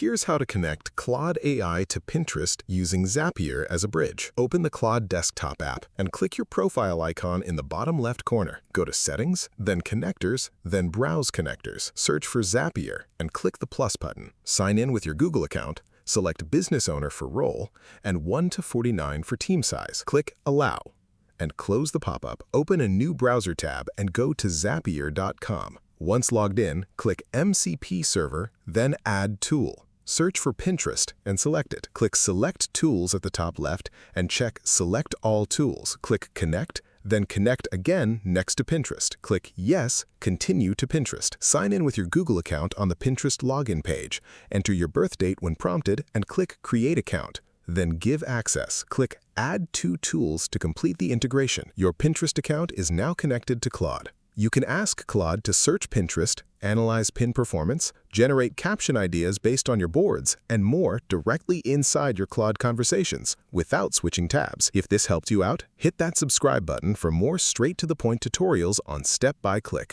Here's how to connect Claude AI to Pinterest using Zapier as a bridge. Open the Claude desktop app and click your profile icon in the bottom left corner. Go to Settings, then Connectors, then Browse Connectors. Search for Zapier and click the plus button. Sign in with your Google account, select Business Owner for role, and 1 to 49 for team size. Click Allow and close the pop-up. Open a new browser tab and go to zapier.com. Once logged in, click MCP Server, then Add Tool. Search for Pinterest and select it. Click Select Tools at the top left and check Select All Tools. Click Connect, then Connect again next to Pinterest. Click Yes, Continue to Pinterest. Sign in with your Google account on the Pinterest login page. Enter your birth date when prompted and click Create Account. Then give access. Click Add to Tools to complete the integration. Your Pinterest account is now connected to Claude. You can ask Claude to search Pinterest, analyze pin performance, generate caption ideas based on your boards, and more directly inside your Claude conversations without switching tabs. If this helped you out, hit that subscribe button for more straight-to-the-point tutorials on Step by Click.